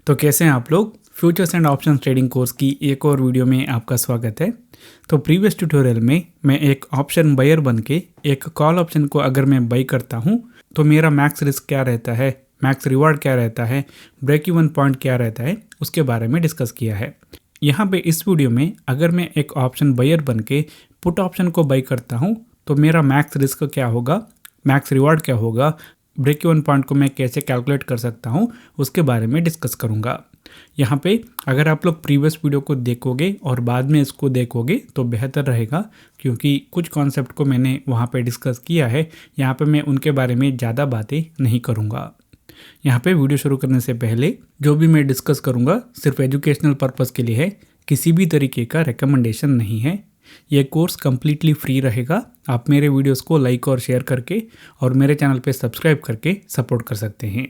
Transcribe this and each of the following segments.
तो कैसे हैं आप लोग। Futures and options trading course की एक और वीडियो में आपका स्वागत है। तो प्रीवियस ट्यूटोरियल में मैं एक ऑप्शन बायर बन के एक कॉल ऑप्शन को अगर मैं बाई करता हूं तो मेरा मैक्स रिस्क क्या रहता है, मैक्स रिवार्ड क्या रहता है, ब्रेक इवन पॉइंट क्या रहता है, उसके बारे में डिस्कस किया है। यहाँ पे इस वीडियो में अगर मैं एक ऑप्शन बायर बन के पुट ऑप्शन को बाई करता हूँ तो मेरा मैक्स रिस्क क्या होगा, मैक्स रिवार्ड क्या होगा, ब्रेक इवन पॉइंट को मैं कैसे कैलकुलेट कर सकता हूँ, उसके बारे में डिस्कस करूँगा। यहाँ पे अगर आप लोग प्रीवियस वीडियो को देखोगे और बाद में इसको देखोगे तो बेहतर रहेगा, क्योंकि कुछ कॉन्सेप्ट को मैंने वहाँ पे डिस्कस किया है। यहाँ पे मैं उनके बारे में ज़्यादा बातें नहीं करूँगा। यहाँ पे वीडियो शुरू करने से पहले जो भी मैं डिस्कस करूँगा सिर्फ एजुकेशनल पर्पज़ के लिए है, किसी भी तरीके का रिकमेंडेशन नहीं है। ये कोर्स कम्प्लीटली फ्री रहेगा। आप मेरे वीडियोस को लाइक और शेयर करके और मेरे चैनल पे सब्सक्राइब करके सपोर्ट कर सकते हैं।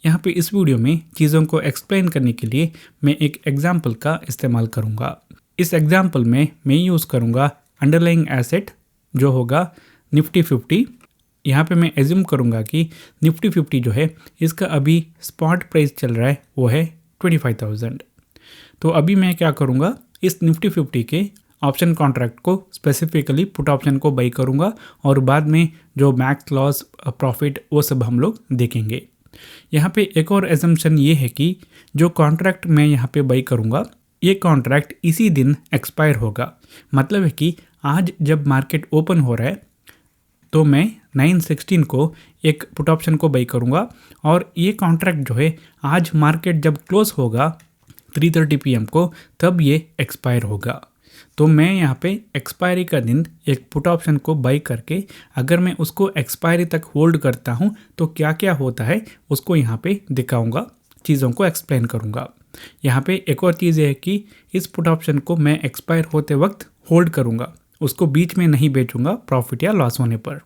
यहाँ पे इस वीडियो में चीज़ों को एक्सप्लेन करने के लिए मैं एक एग्जाम्पल का इस्तेमाल करूँगा। इस एग्जाम्पल में मैं यूज़ करूँगा अंडरलाइंग एसेट जो होगा निफ्टी 50। यहाँ पे मैं एज्यूम करूँगा कि निफ्टी 50 जो है इसका अभी स्पॉट प्राइस चल रहा है वो है 25,000। तो अभी मैं क्या करूँगा, इस निफ्टी 50 के ऑप्शन कॉन्ट्रैक्ट को स्पेसिफिकली पुट ऑप्शन को बाई करूँगा और बाद में जो मैक्स लॉस प्रॉफिट वो सब हम लोग देखेंगे। यहाँ पे एक और एजम्पशन ये है कि जो कॉन्ट्रैक्ट मैं यहाँ पे बाई करूँगा ये कॉन्ट्रैक्ट इसी दिन एक्सपायर होगा। मतलब है कि आज जब मार्केट ओपन हो रहा है तो मैं 9/16 को एक पुट ऑप्शन को बाई करूँगा और ये कॉन्ट्रैक्ट जो है आज मार्केट जब क्लोज होगा 3:30 PM को तब ये एक्सपायर होगा। तो मैं यहाँ पे एक्सपायरी का दिन एक पुट ऑप्शन को बाई करके अगर मैं उसको एक्सपायरी तक होल्ड करता हूँ तो क्या क्या होता है उसको यहाँ पे दिखाऊंगा, चीज़ों को एक्सप्लेन करूँगा। यहाँ पे एक और चीज़ है कि इस पुट ऑप्शन को मैं एक्सपायर होते वक्त होल्ड करूँगा, उसको बीच में नहीं बेचूंगा प्रॉफिट या लॉस होने पर।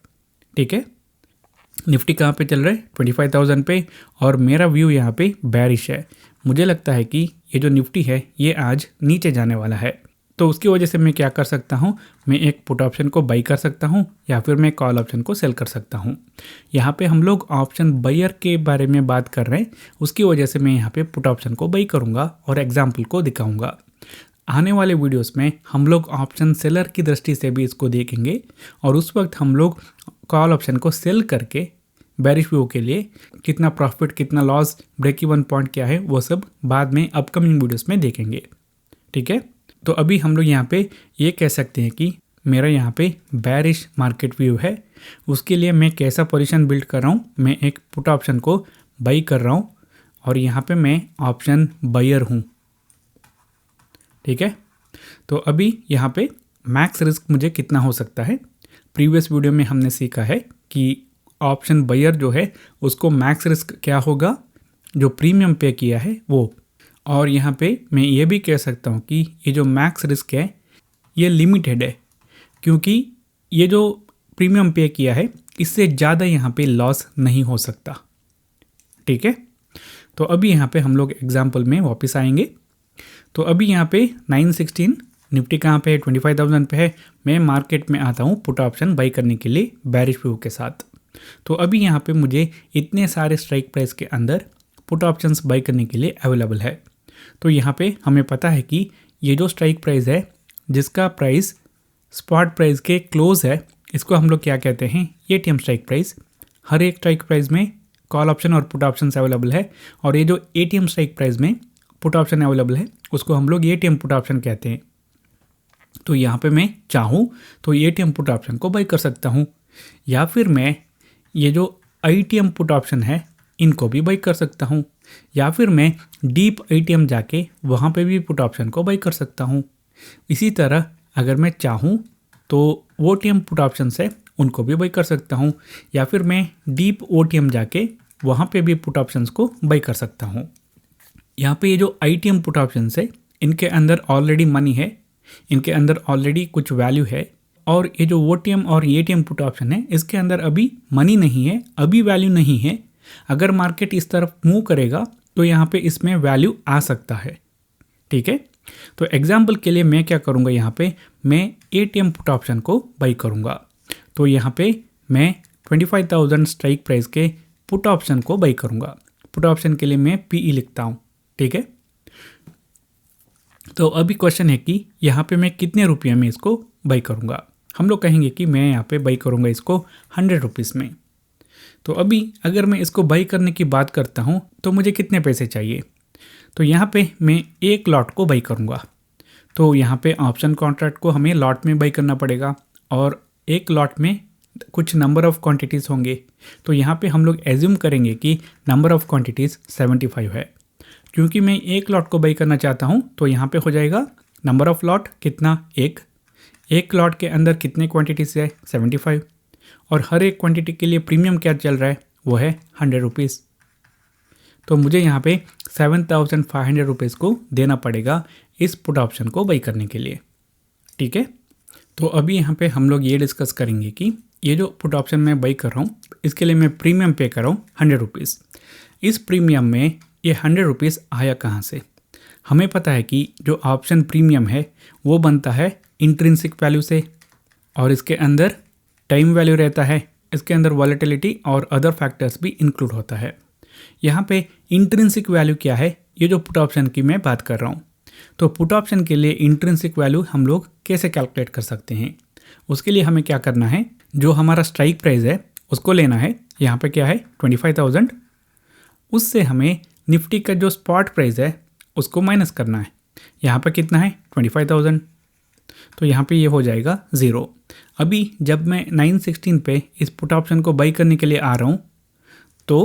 ठीक है। निफ्टी कहाँ पे चल रहा है 25,000 पे और मेरा व्यू यहाँ पे बेरिश है। मुझे लगता है कि ये जो निफ्टी है ये आज नीचे जाने वाला है। तो उसकी वजह से मैं क्या कर सकता हूँ, मैं एक पुट ऑप्शन को बाई कर सकता हूँ या फिर मैं कॉल ऑप्शन को सेल कर सकता हूँ। यहाँ पे हम लोग ऑप्शन बायर के बारे में बात कर रहे हैं, उसकी वजह से मैं यहाँ पे पुट ऑप्शन को बाई करूँगा और एग्जाम्पल को दिखाऊँगा। आने वाले वीडियोस में हम लोग ऑप्शन सेलर की दृष्टि से भी इसको देखेंगे और उस वक्त हम लोग कॉल ऑप्शन को सेल करके बेरिश व्यू के लिए कितना प्रॉफिट, कितना लॉस, ब्रेक इवन पॉइंट क्या है, वो सब बाद में अपकमिंग वीडियोस में देखेंगे। ठीक है। तो अभी हम लोग यहाँ पे ये कह सकते हैं कि मेरा यहाँ पे बेरिश मार्केट व्यू है। उसके लिए मैं कैसा पोजीशन बिल्ड कर रहा हूँ, मैं एक पुट ऑप्शन को बाई कर रहा हूँ और यहाँ पे मैं ऑप्शन बायर हूँ। ठीक है। तो अभी यहाँ पे मैक्स रिस्क मुझे कितना हो सकता है, प्रीवियस वीडियो में हमने सीखा है कि ऑप्शन बायर जो है उसको मैक्स रिस्क क्या होगा, जो प्रीमियम पे किया है वो। और यहाँ पे मैं ये भी कह सकता हूँ कि ये जो मैक्स रिस्क है ये लिमिटेड है, क्योंकि ये जो प्रीमियम पे किया है इससे ज़्यादा यहाँ पे लॉस नहीं हो सकता। ठीक है। तो अभी यहाँ पे हम लोग एग्जाम्पल में वापस आएंगे। तो अभी यहाँ पे 9/16 निफ्टी कहाँ पे है 25,000 पे है। मैं मार्केट में आता हूँ पुट ऑप्शन बाई करने के लिए बेरिश व्यू के साथ। तो अभी यहाँ पे मुझे इतने सारे स्ट्राइक प्राइस के अंदर पुट ऑप्शंस बाई करने के लिए अवेलेबल है। तो यहाँ पे हमें पता है कि ये जो स्ट्राइक प्राइस है जिसका प्राइस स्पॉट प्राइस के क्लोज है, इसको हम लोग क्या कहते हैं, एटीएम स्ट्राइक प्राइस। हर एक स्ट्राइक प्राइस में कॉल ऑप्शन और पुट ऑप्शन अवेलेबल है और ये जो एटीएम स्ट्राइक प्राइस में पुट ऑप्शन अवेलेबल है उसको हम लोग एटीएम पुट ऑप्शन कहते हैं। तो यहाँ पे मैं चाहूँ तो एटीएम पुट ऑप्शन को बाई कर सकता हूँ, या फिर मैं ये जो आईटीएम पुट ऑप्शन है इनको भी बाई कर सकता हूँ, या फिर मैं डीप आईटीएम जाके वहाँ पे भी पुट ऑप्शन को बाई कर सकता हूँ। इसी तरह अगर मैं चाहूँ तो ओटीएम पुट ऑप्शन है उनको भी बाई कर सकता हूँ, या फिर मैं डीप ओटीएम जाके वहाँ पे भी पुट ऑप्शंस को बाई कर सकता हूँ। यहाँ पे ये जो आईटीएम पुट ऑप्शन है इनके अंदर ऑलरेडी मनी है, इनके अंदर ऑलरेडी कुछ वैल्यू है, और ये जो ओटीएम और एटीएम पुट ऑप्शन है इसके अंदर अभी मनी नहीं है, अभी वैल्यू नहीं है। अगर मार्केट इस तरफ मूव करेगा तो यहाँ पे इसमें वैल्यू आ सकता है। ठीक है। तो एग्जाम्पल के लिए मैं क्या करूँगा, यहाँ पे मैं एटीएम पुट ऑप्शन को बाई करूँगा। तो यहाँ पे मैं 25,000 स्ट्राइक प्राइस के पुट ऑप्शन को बाई करूँगा। पुट ऑप्शन के लिए मैं पीई लिखता हूँ। ठीक है। तो अभी क्वेश्चन है कि यहाँ पे मैं कितने रुपये में इसको बाई करूँगा। हम लोग कहेंगे कि मैं यहाँ पे बाई करूँगा इसको 100 रुपीज़ में। तो अभी अगर मैं इसको बाई करने की बात करता हूँ तो मुझे कितने पैसे चाहिए। तो यहाँ पे मैं एक लॉट को बाई करूँगा। तो यहाँ पे ऑप्शन कॉन्ट्रैक्ट को हमें लॉट में बाई करना पड़ेगा और एक लॉट में कुछ नंबर ऑफ़ क्वांटिटीज़ होंगे। तो यहाँ पे हम लोग एज्यूम करेंगे कि नंबर ऑफ़ क्वांटिटीज़ 75 है। क्योंकि मैं एक लॉट को बाई करना चाहता हूँ तो यहाँ पे हो जाएगा नंबर ऑफ़ लॉट कितना, एक लॉट के अंदर कितने क्वांटिटीज़ है 75, और हर एक क्वांटिटी के लिए प्रीमियम क्या चल रहा है वो है 100 रुपीज़। तो मुझे यहाँ पे 7500 रुपीज़ को देना पड़ेगा इस पुट ऑप्शन को बाई करने के लिए। ठीक है। तो अभी यहाँ पे हम लोग ये डिस्कस करेंगे कि ये जो पुट ऑप्शन मैं बाई कर रहा हूँ इसके लिए मैं प्रीमियम पे कर रहा हूँ 100 रुपीज़। इस प्रीमियम में ये 100 रुपीज़ आया कहाँ से। हमें पता है कि जो ऑप्शन प्रीमियम है वो बनता है इंट्रिंसिक वैल्यू से, और इसके अंदर टाइम वैल्यू रहता है, इसके अंदर वॉलेटिलिटी और अदर फैक्टर्स भी इंक्लूड होता है। यहाँ पे इंट्रिंसिक वैल्यू क्या है, ये जो पुट ऑप्शन की मैं बात कर रहा हूँ। तो पुट ऑप्शन के लिए इंट्रिंसिक वैल्यू हम लोग कैसे कैलकुलेट कर सकते हैं। उसके लिए हमें क्या करना है, जो हमारा स्ट्राइक प्राइस है उसको लेना है। यहाँ पे क्या है 25,000, उससे हमें निफ्टी का जो स्पॉट प्राइस है उसको माइनस करना है। यहाँ पे कितना है 25,000, तो यहाँ पे ये हो जाएगा 0। अभी जब मैं 916 पे इस पुट ऑप्शन को बाई करने के लिए आ रहा हूँ तो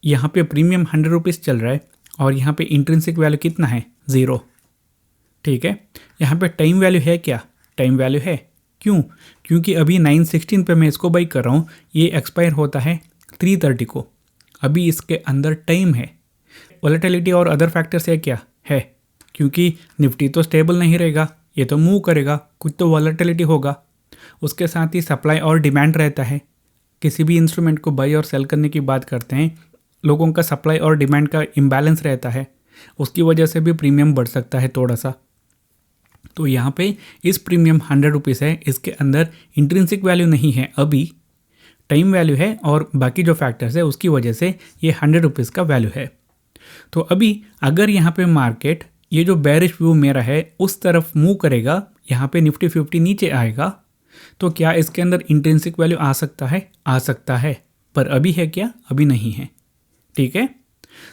यहाँ पे प्रीमियम 100 रुपीज़ चल रहा है और यहाँ पे इंट्रिंसिक वैल्यू कितना है 0। ठीक है। यहाँ पे टाइम वैल्यू है क्या, टाइम वैल्यू है। क्यों, क्योंकि अभी 916 पे मैं इसको बाई कर रहा हूँ, ये एक्सपायर होता है 330 को। अभी इसके अंदर टाइम है। वॉलेटिलिटी और अदर फैक्टर्स है क्या है, क्योंकि निफ्टी तो स्टेबल नहीं रहेगा, ये तो मूव करेगा, कुछ तो वॉलेटिलिटी होगा। उसके साथ ही सप्लाई और डिमांड रहता है। किसी भी इंस्ट्रूमेंट को बाई और सेल करने की बात करते हैं, लोगों का सप्लाई और डिमांड का इम्बैलेंस रहता है, उसकी वजह से भी प्रीमियम बढ़ सकता है थोड़ा सा। तो यहाँ पे इस प्रीमियम 100 रुपीज़ है, इसके अंदर इंट्रिंसिक वैल्यू नहीं है, अभी टाइम वैल्यू है और बाकी जो फैक्टर्स है उसकी वजह से ये 100 रुपीज़ का वैल्यू है। तो अभी अगर यहाँ पे मार्केट ये जो बेरिश व्यू मेरा है उस तरफ मूव करेगा, यहाँ पे निफ्टी 50 नीचे आएगा, तो क्या इसके अंदर इंट्रिंसिक वैल्यू आ सकता है, आ सकता है, पर अभी है क्या, अभी नहीं है। ठीक है।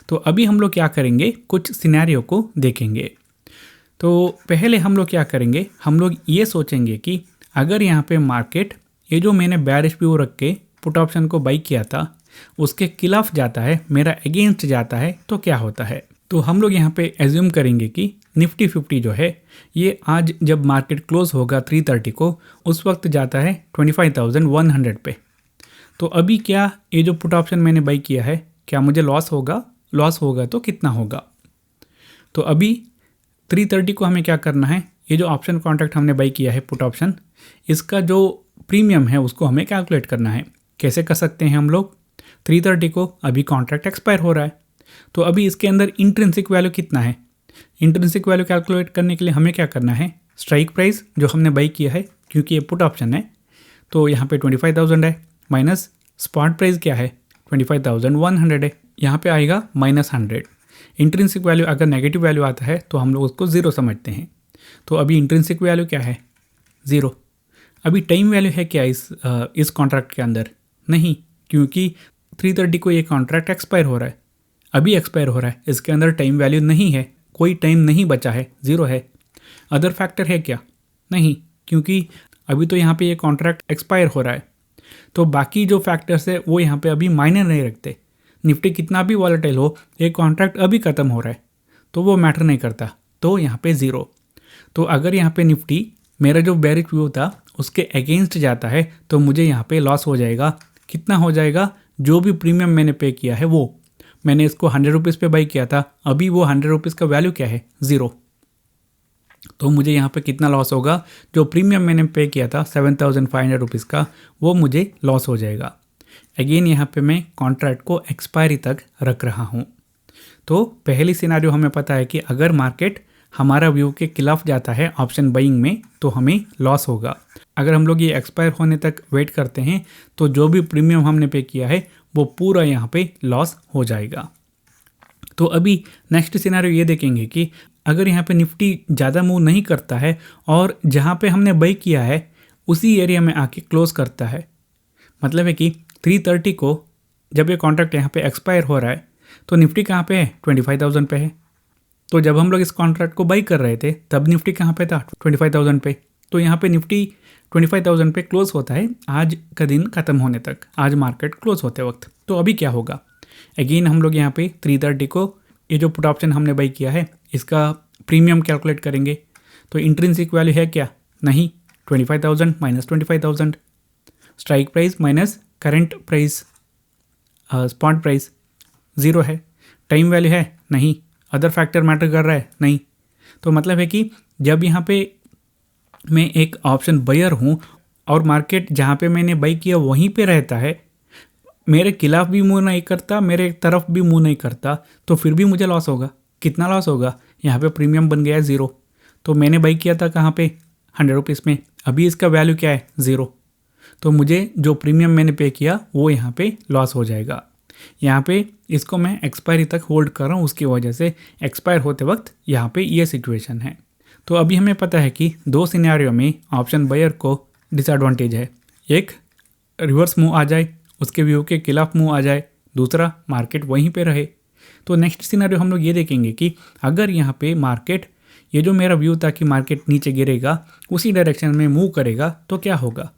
तो अभी हम लोग क्या करेंगे, कुछ सिनेरियो को देखेंगे। तो पहले हम लोग क्या करेंगे, हम लोग ये सोचेंगे कि अगर यहाँ पे मार्केट ये जो मैंने बेरिश व्यू रख के पुट ऑप्शन को बाई किया था उसके खिलाफ जाता है, मेरा अगेंस्ट जाता है, तो क्या होता है। तो हम लोग यहाँ पे एज्यूम करेंगे कि निफ्टी 50 जो है ये आज जब मार्केट क्लोज होगा 330 को, उस वक्त जाता है 25,100 पे। तो अभी क्या ये जो पुट ऑप्शन मैंने बाई किया है क्या मुझे लॉस होगा, लॉस होगा तो कितना होगा। तो अभी 330 को हमें क्या करना है, ये जो ऑप्शन कॉन्ट्रैक्ट हमने बाई किया है पुट ऑप्शन, इसका जो प्रीमियम है उसको हमें कैलकुलेट करना है। कैसे कर सकते हैं हम लोग, 330 को अभी कॉन्ट्रैक्ट एक्सपायर हो रहा है, तो अभी इसके अंदर इंट्रिंसिक वैल्यू कितना है। इंट्रिंसिक वैल्यू कैलकुलेट करने के लिए हमें क्या करना है, स्ट्राइक प्राइस जो हमने बाई किया है, क्योंकि ये पुट ऑप्शन है तो यहाँ पे 25,000 है, माइनस स्पॉट प्राइस क्या है 25,100 है, यहाँ पे आएगा -100। इंट्रिंसिक वैल्यू अगर नेगेटिव वैल्यू आता है तो हम लोग उसको 0 समझते हैं। तो अभी इंट्रिंसिक वैल्यू क्या है 0। अभी टाइम वैल्यू है क्या इस कॉन्ट्रैक्ट के अंदर, नहीं, क्योंकि 330 को ये कॉन्ट्रैक्ट एक्सपायर हो रहा है, अभी एक्सपायर हो रहा है, इसके अंदर टाइम वैल्यू नहीं है, कोई टाइम नहीं बचा है, 0 है। अदर फैक्टर है क्या, नहीं, क्योंकि अभी तो यहाँ पे ये कॉन्ट्रैक्ट एक्सपायर हो रहा है, तो बाकी जो फैक्टर्स है वो यहाँ पे अभी मायने नहीं रखते। निफ्टी कितना भी वॉलेटाइल हो, एक कॉन्ट्रैक्ट अभी ख़त्म हो रहा है तो वो मैटर नहीं करता, तो यहाँ पे 0। तो अगर यहाँ पे निफ्टी मेरा जो बेरिश व्यू था उसके अगेंस्ट जाता है तो मुझे यहाँ पे लॉस हो जाएगा। कितना हो जाएगा, जो भी प्रीमियम मैंने पे किया है वो, मैंने इसको 100 रुपीज़ पे बाई किया था, अभी वो 100 रुपीज़ का वैल्यू क्या है 0। तो मुझे यहाँ पे कितना लॉस होगा, जो प्रीमियम मैंने पे किया था 7,500 रुपीज़ का, वो मुझे लॉस हो जाएगा। अगेन यहाँ पे मैं कॉन्ट्रैक्ट को एक्सपायरी तक रख रहा हूँ। तो पहली सिनेरियो हमें पता है कि अगर मार्केट हमारा व्यू के खिलाफ जाता है ऑप्शन बाइंग में तो हमें लॉस होगा। अगर हम लोग ये एक्सपायर होने तक वेट करते हैं तो जो भी प्रीमियम हमने पे किया है वो पूरा यहाँ पे लॉस हो जाएगा। तो अभी नेक्स्ट सिनेरियो ये देखेंगे कि अगर यहाँ पे निफ्टी ज़्यादा मूव नहीं करता है और जहाँ पे हमने बाई किया है उसी एरिया में आके क्लोज करता है, मतलब है कि 330 को जब ये कॉन्ट्रैक्ट यहाँ पे एक्सपायर हो रहा है तो निफ्टी कहाँ पे है, 25,000 पे है। तो जब हम लोग इस कॉन्ट्रैक्ट को बाई कर रहे थे तब निफ्टी कहाँ पे था, 25,000 पे। तो यहाँ पे निफ्टी 25,000 पे क्लोज होता है आज का दिन खत्म होने तक, आज मार्केट क्लोज होते वक्त। तो अभी क्या होगा, अगेन हम लोग यहाँ पे 330 को ये जो पुट ऑप्शन हमने बाई किया है इसका प्रीमियम कैलकुलेट करेंगे। तो इंट्रिंसिक वैल्यू है क्या, नहीं, 25,000 minus 25,000, strike price minus current price, spot price 0 है। टाइम वैल्यू है, नहीं। अदर फैक्टर मैटर कर रहा है, नहीं। तो मतलब है कि जब यहाँ पे मैं एक ऑप्शन बायर हूँ और मार्केट जहाँ पे मैंने बाई किया वहीं पे रहता है, मेरे खिलाफ भी मूव नहीं करता, मेरे तरफ भी मूव नहीं करता, तो फिर भी मुझे लॉस होगा। कितना लॉस होगा, यहाँ पे प्रीमियम बन गया है 0। तो मैंने बाई किया था कहाँ पे, 100 रुपीज़ में, अभी इसका वैल्यू क्या है, 0। तो मुझे जो प्रीमियम मैंने पे किया वो यहाँ पे लॉस हो जाएगा। यहाँ पे इसको मैं एक्सपायरी तक होल्ड कर रहा हूँ, उसकी वजह से एक्सपायर होते वक्त यहाँ पे ये सिचुएशन है। तो अभी हमें पता है कि 2 सिनेरियो में ऑप्शन बायर को डिसएडवांटेज है, एक रिवर्स मूव आ जाए, उसके व्यू के खिलाफ मूव आ जाए, दूसरा मार्केट वहीं पे रहे। तो नेक्स्ट सिनेरियो हम लोग ये देखेंगे कि अगर यहाँ पे मार्केट, ये जो मेरा व्यू था कि मार्केट नीचे गिरेगा उसी डायरेक्शन में मूव करेगा तो क्या होगा।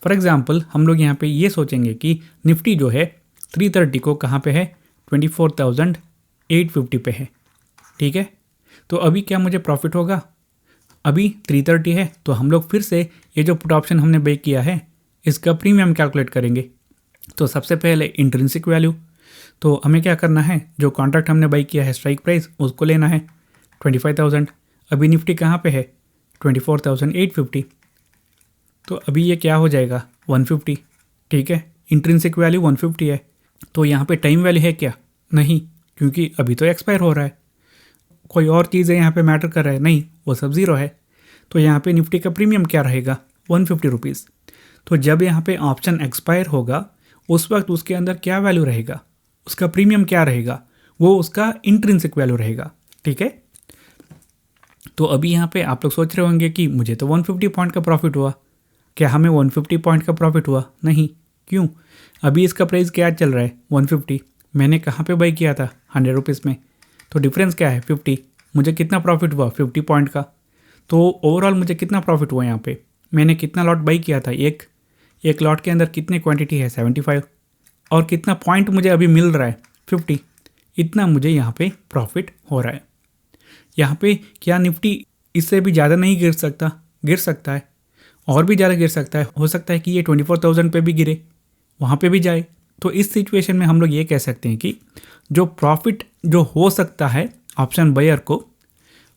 फॉर एग्जांपल हम लोग यहाँ पे ये सोचेंगे कि निफ्टी जो है 330 को कहाँ पे है, 24,850 पे है, ठीक है। तो अभी क्या मुझे प्रॉफिट होगा, अभी 330 है तो हम लोग फिर से ये जो पुट ऑप्शन हमने बाई किया है इसका प्रीमियम कैलकुलेट करेंगे। तो सबसे पहले इंट्रिंसिक वैल्यू, तो हमें क्या करना है, जो कॉन्ट्रैक्ट हमने बाई किया है स्ट्राइक प्राइस उसको लेना है 25,000। अभी निफ्टी कहाँ पे है, 24,850। तो अभी ये क्या हो जाएगा, 150, ठीक है। इंट्रिंसिक वैल्यू 150 है। तो यहाँ पे टाइम वैल्यू है क्या, नहीं, क्योंकि अभी तो एक्सपायर हो रहा है। कोई और चीज़ें यहाँ पे मैटर कर रहा है, नहीं, वो सब 0 है। तो यहाँ पे निफ्टी का प्रीमियम क्या रहेगा, 150 रुपीज़। तो जब यहाँ पे ऑप्शन एक्सपायर होगा उस वक्त उसके अंदर क्या वैल्यू रहेगा, उसका प्रीमियम क्या रहेगा, वो उसका इंट्रिंसिक वैल्यू रहेगा, ठीक है। तो अभी यहाँ पे आप लोग सोच रहे होंगे कि मुझे तो 150 पॉइंट का प्रॉफिट हुआ, क्या हमें 150 पॉइंट का प्रॉफिट हुआ, नहीं। क्यों, अभी इसका प्राइस क्या चल रहा है, 150। मैंने कहाँ पे बाई किया था, 100 रुपीज़ में। तो डिफरेंस क्या है, 50। मुझे कितना प्रॉफिट हुआ, 50 पॉइंट का। तो ओवरऑल मुझे कितना प्रॉफिट हुआ, यहाँ पे मैंने कितना लॉट बाई किया था, एक लॉट के अंदर कितने क्वांटिटी है, 75, और कितना पॉइंट मुझे अभी मिल रहा है, 50। इतना मुझे यहाँ पे प्रॉफिट हो रहा है। यहाँ पे क्या निफ्टी इससे भी ज़्यादा नहीं गिर सकता, गिर सकता है, और भी ज़्यादा गिर सकता है। हो सकता है कि ये 24,000 पे भी गिरे, वहाँ पे भी जाए। तो इस सिचुएशन में हम लोग ये कह सकते हैं कि जो प्रॉफिट जो हो सकता है ऑप्शन बायर को,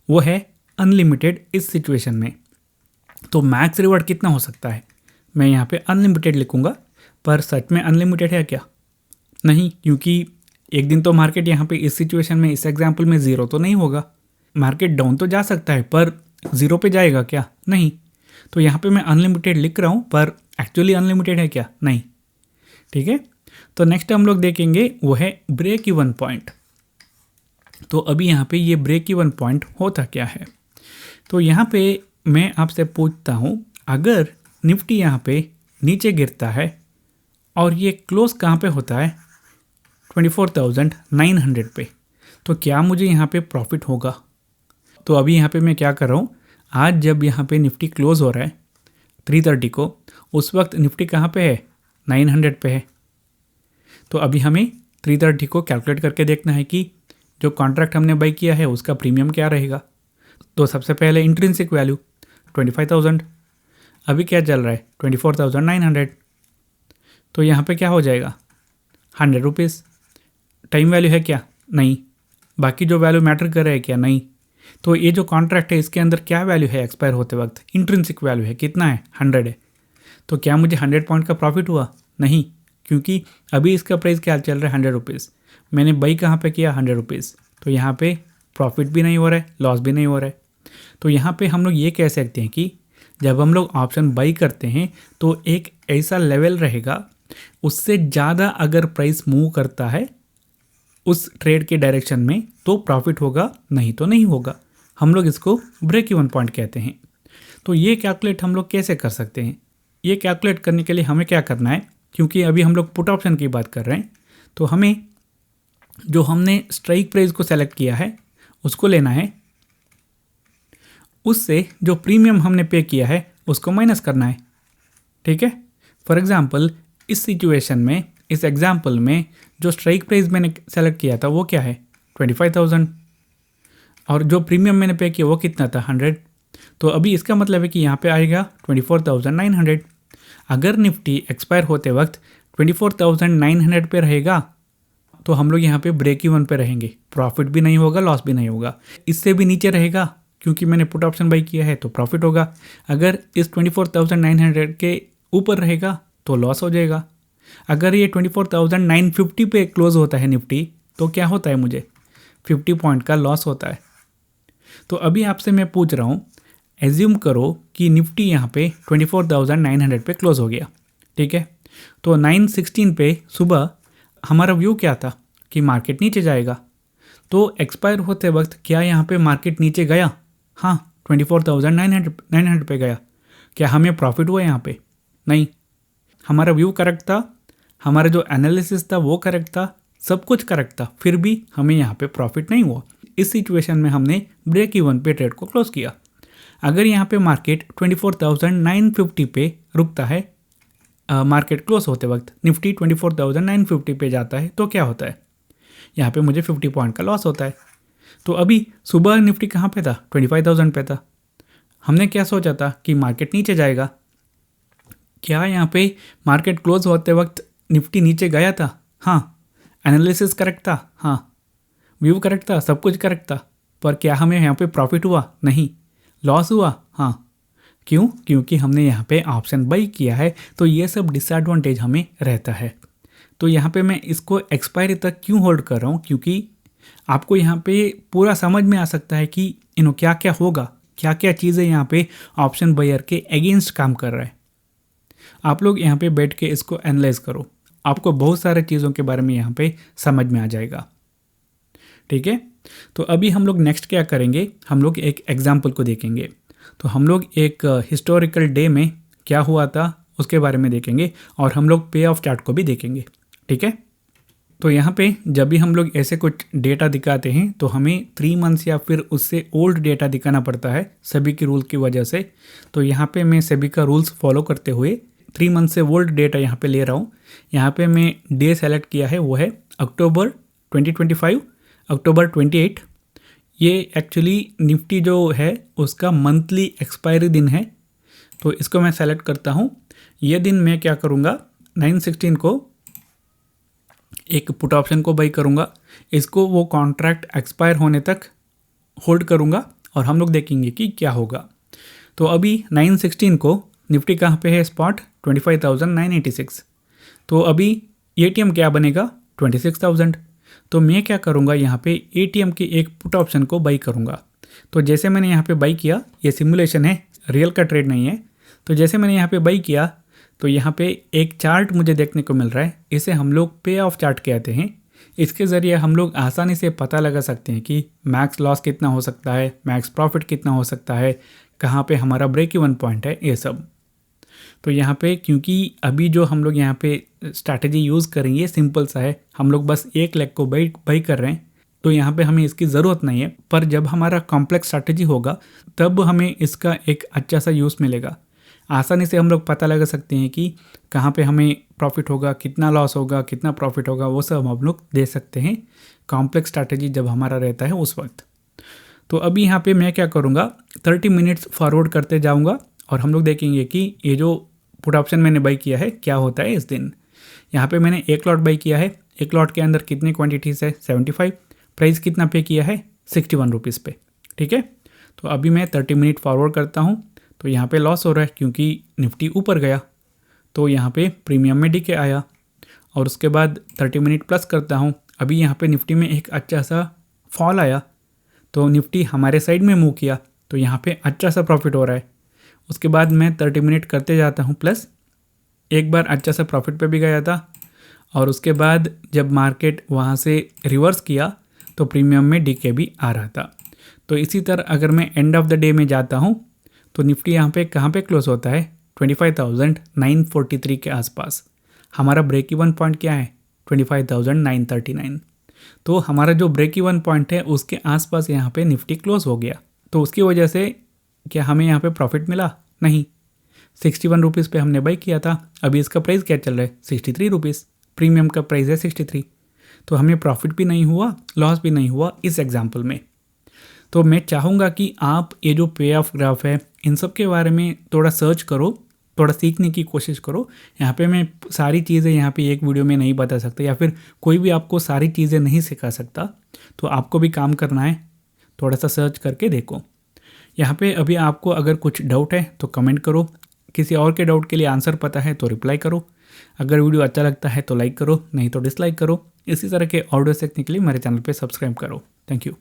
वो है अनलिमिटेड इस सिचुएशन में। तो मैक्स रिवॉर्ड कितना हो सकता है, मैं यहाँ पे अनलिमिटेड लिखूँगा, पर सच में अनलिमिटेड है क्या, नहीं, क्योंकि एक दिन तो मार्केट यहाँ पे इस सिचुएशन में, इस एग्जांपल में 0 तो नहीं होगा। मार्केट डाउन तो जा सकता है पर 0 पे जाएगा क्या, नहीं। तो यहाँ पे मैं अनलिमिटेड लिख रहा हूँ पर एक्चुअली अनलिमिटेड है क्या, नहीं, ठीक है। तो नेक्स्ट हम लोग देखेंगे वो है ब्रेक इवन पॉइंट। तो अभी यहाँ पे ये ब्रेक इवन पॉइंट होता क्या है। तो यहाँ पे मैं आपसे पूछता हूँ, अगर निफ्टी यहाँ पे नीचे गिरता है और ये क्लोज कहाँ पे होता है, 24,900 पे, तो क्या मुझे यहाँ पे प्रॉफिट होगा। तो अभी यहाँ पे मैं क्या कर रहा हूँ, आज जब यहाँ पे निफ्टी क्लोज हो रहा है 330 को, उस वक्त निफ्टी कहाँ पे है, 900 पे है। तो अभी हमें 330 को कैलकुलेट करके देखना है कि जो कॉन्ट्रैक्ट हमने बाई किया है उसका प्रीमियम क्या रहेगा। तो सबसे पहले इंट्रिंसिक वैल्यू 25,000, अभी क्या चल रहा है, 24,900। तो यहाँ पे क्या हो जाएगा, 100 रुपीज़। टाइम वैल्यू है क्या, नहीं। बाकी जो वैल्यू मैटर कर रहा है क्या, नहीं। तो ये जो कॉन्ट्रैक्ट है इसके अंदर क्या वैल्यू है एक्सपायर होते वक्त, इंट्रिंसिक वैल्यू है, कितना है, 100 है। तो क्या मुझे 100 पॉइंट का प्रॉफिट हुआ, नहीं, क्योंकि अभी इसका प्राइस क्या चल रहा है, 100 रुपीज़। मैंने बाई कहाँ पे किया, 100 रुपीज़। तो यहाँ पे प्रॉफिट भी नहीं हो रहा है, लॉस भी नहीं हो रहा है। तो यहाँ पे हम लोग ये कह सकते हैं कि जब हम लोग ऑप्शन बाई करते हैं तो एक ऐसा लेवल रहेगा, उससे ज़्यादा अगर प्राइस मूव करता है उस ट्रेड के डायरेक्शन में तो प्रॉफिट होगा, नहीं तो नहीं होगा। हम लोग इसको ब्रेक इवन पॉइंट कहते हैं। तो ये कैलकुलेट हम लोग कैसे कर सकते हैं? ये कैलकुलेट करने के लिए हमें क्या करना है, क्योंकि अभी हम लोग पुट ऑप्शन की बात कर रहे हैं, तो हमें जो हमने स्ट्राइक प्राइस को सेलेक्ट किया है उसको लेना है, उससे जो प्रीमियम हमने पे किया है उसको माइनस करना है। ठीक है, फॉर एग्जांपल इस सिचुएशन में, इस एग्जांपल में जो स्ट्राइक प्राइस मैंने सेलेक्ट किया था वो क्या है 25,000, और जो प्रीमियम मैंने पे किया वो कितना था 100। तो अभी इसका मतलब है कि यहाँ पे आएगा 24,900। अगर निफ्टी एक्सपायर होते वक्त 24,900 पे रहेगा तो हम लोग यहाँ पे ब्रेक इवन पे रहेंगे, प्रॉफिट भी नहीं होगा, लॉस भी नहीं होगा। इससे भी नीचे रहेगा क्योंकि मैंने पुट ऑप्शन बाई किया है तो प्रॉफिट होगा। अगर इस 24,900 के ऊपर रहेगा तो लॉस हो जाएगा। अगर ये 24,950 पे क्लोज होता है निफ्टी तो क्या होता है, मुझे 50 पॉइंट का लॉस होता है। तो अभी आपसे मैं पूछ रहा हूँ, एज्यूम करो कि निफ्टी यहाँ पे 24,900 पे क्लोज हो गया। ठीक है, तो 916 पे सुबह हमारा व्यू क्या था कि मार्केट नीचे जाएगा। तो एक्सपायर होते वक्त क्या यहाँ पे मार्केट नीचे गया? हाँ, 24,900 पे गया। क्या हमें प्रॉफिट हुआ यहाँ पे? नहीं। हमारा व्यू करेक्ट था, हमारा जो एनालिसिस था वो करेक्ट था, सब कुछ करेक्ट था, फिर भी हमें यहाँ पे प्रॉफिट नहीं हुआ। इस सिचुएशन में हमने ब्रेक इवन पे ट्रेड को क्लोज किया। अगर यहाँ पे मार्केट 24,950 पे रुकता है, मार्केट क्लोज होते वक्त निफ्टी 24,950 पे जाता है तो क्या होता है, यहाँ पे मुझे 50 पॉइंट का लॉस होता है। तो अभी सुबह निफ्टी कहाँ पे था? 25,000 पे था। हमने क्या सोचा था कि मार्केट नीचे जाएगा। क्या यहाँ पे मार्केट क्लोज होते वक्त निफ्टी नीचे गया था? हाँ। एनालिसिस करेक्ट था? हाँ। व्यू करेक्ट था, सब कुछ करेक्ट था, पर क्या हमें यहाँ पे प्रॉफिट हुआ? नहीं। लॉस हुआ? हाँ। क्यों? क्योंकि हमने यहाँ पे ऑप्शन बाई किया है। तो ये सब डिसएडवांटेज हमें रहता है। तो यहाँ पे मैं इसको एक्सपायरी तक क्यों होल्ड कर रहा हूँ, क्योंकि आपको यहाँ पे पूरा समझ में आ सकता है कि क्या क्या होगा, क्या क्या चीज़ें यहाँ पे ऑप्शन बायर के अगेंस्ट काम कर रहा है। आप लोग यहाँ पे बैठ के इसको एनालाइज करो, आपको बहुत सारे चीज़ों के बारे में यहाँ पे समझ में आ जाएगा। ठीक है, तो अभी हम लोग नेक्स्ट क्या करेंगे, हम लोग एक एग्जाम्पल को देखेंगे। तो हम लोग एक हिस्टोरिकल डे में क्या हुआ था उसके बारे में देखेंगे, और हम लोग पे ऑफ चार्ट को भी देखेंगे। ठीक है, तो यहाँ पे जब भी हम लोग ऐसे कुछ डेटा दिखाते हैं तो हमें 3 मंथ्स या फिर उससे ओल्ड डेटा दिखाना पड़ता है सभी की रूल की वजह से। तो यहाँ पे मैं सभी का रूल्स फॉलो करते हुए 3 मंथ से ओल्ड डेटा यहाँ पे ले रहा हूँ। यहाँ पे मैं डे सेलेक्ट किया है, वो है अक्टूबर 2025, अक्टूबर 28। ये एक्चुअली निफ्टी जो है उसका मंथली एक्सपायरी दिन है, तो इसको मैं सेलेक्ट करता हूँ। ये दिन मैं क्या करूँगा, 9/16 को एक पुट ऑप्शन को बाई करूँगा, इसको वो कॉन्ट्रैक्ट एक्सपायर होने तक होल्ड करूँगा और हम लोग देखेंगे कि क्या होगा। तो अभी 9/16 को निफ्टी कहाँ पे है, स्पॉट 25,986। तो अभी एटीएम क्या बनेगा 26,000। तो मैं क्या करूँगा, यहाँ पे एटीएम के एक पुट ऑप्शन को बाई करूँगा। तो जैसे मैंने यहाँ पे बाई किया, ये सिमुलेशन है, रियल का ट्रेड नहीं है। तो जैसे मैंने यहाँ पे बाई किया तो यहाँ पे एक चार्ट मुझे देखने को मिल रहा है, इसे हम लोग पे ऑफ चार्ट कहते हैं। इसके ज़रिए हम लोग आसानी से पता लगा सकते हैं कि मैक्स लॉस कितना हो सकता है, मैक्स प्रॉफिट कितना हो सकता है, कहाँ पे हमारा ब्रेक इवन पॉइंट है, ये सब। तो यहाँ पे क्योंकि अभी जो हम लोग यहाँ पे स्ट्रैटेजी यूज़ करेंगे सिंपल सा है, हम लोग बस एक लेग को बाई कर रहे हैं, तो यहाँ पे हमें इसकी ज़रूरत नहीं है। पर जब हमारा कॉम्प्लेक्स स्ट्रैटेजी होगा तब हमें इसका एक अच्छा सा यूज़ मिलेगा। आसानी से हम लोग पता लगा सकते हैं कि कहाँ पे हमें प्रॉफिट होगा, कितना लॉस होगा, कितना प्रॉफिट होगा, वो सब हम लोग दे सकते हैं कॉम्प्लेक्स स्ट्रैटेजी जब हमारा रहता है उस वक्त। तो अभी यहाँ पे मैं क्या करूँगा, 30 मिनट्स फॉरवर्ड करते जाऊँगा और हम लोग देखेंगे कि ये जो पुट ऑप्शन मैंने बाई किया है क्या होता है इस दिन। यहाँ पे मैंने एक लॉट बाई किया है, एक लॉट के अंदर कितनी क्वांटिटीज़ है 75, प्राइस कितना पे किया है 61 रुपीज़ पे। ठीक है, तो अभी मैं 30 मिनट फॉरवर्ड करता हूँ, तो यहाँ पे लॉस हो रहा है क्योंकि निफ्टी ऊपर गया, तो यहाँ पे प्रीमियम में डीके आया। और उसके बाद 30 मिनट प्लस करता हूँ, अभी यहाँ पे निफ्टी में एक अच्छा सा फॉल आया, तो निफ्टी हमारे साइड में मूव किया, तो यहाँ पे अच्छा सा प्रॉफिट हो रहा है। उसके बाद मैं 30 मिनट करते जाता हूँ प्लस, एक बार अच्छा सा प्रॉफिट पे भी गया था और उसके बाद जब मार्केट वहाँ से रिवर्स किया तो प्रीमियम में डीके भी आ रहा था। तो इसी तरह अगर मैं एंड ऑफ द डे में जाता हूँ तो निफ्टी यहाँ पे कहाँ पे क्लोज होता है, 25,943 के आसपास। हमारा ब्रेक इवन पॉइंट क्या है, 25,939। तो हमारा जो ब्रेक इवन पॉइंट है उसके आसपास यहाँ पे निफ्टी क्लोज हो गया। तो उसकी वजह से क्या हमें यहाँ पे प्रॉफिट मिला, नहीं। 61 रुपीज़ पे हमने बाई किया था, अभी इसका प्राइस क्या चल रहा है, 63 रुपीज़। प्रीमियम का प्राइस है 63। तो हमें प्रॉफिट भी नहीं हुआ, लॉस भी नहीं हुआ इस एग्जाम्पल में। तो मैं चाहूँगा कि आप ये जो पे ऑफ ग्राफ है इन सब के बारे में थोड़ा सर्च करो, थोड़ा सीखने की कोशिश करो। यहाँ पे मैं सारी चीज़ें यहाँ पे एक वीडियो में नहीं बता सकता, या फिर कोई भी आपको सारी चीज़ें नहीं सिखा सकता। तो आपको भी काम करना है, थोड़ा सा सर्च करके देखो। यहाँ पे अभी आपको अगर कुछ डाउट है तो कमेंट करो, किसी और के डाउट के लिए आंसर पता है तो रिप्लाई करो। अगर वीडियो अच्छा लगता है तो लाइक करो, नहीं तो डिसलाइक करो। इसी तरह के ऑडियो सीखने के लिए मेरे चैनल पे सब्सक्राइब करो। Thank you.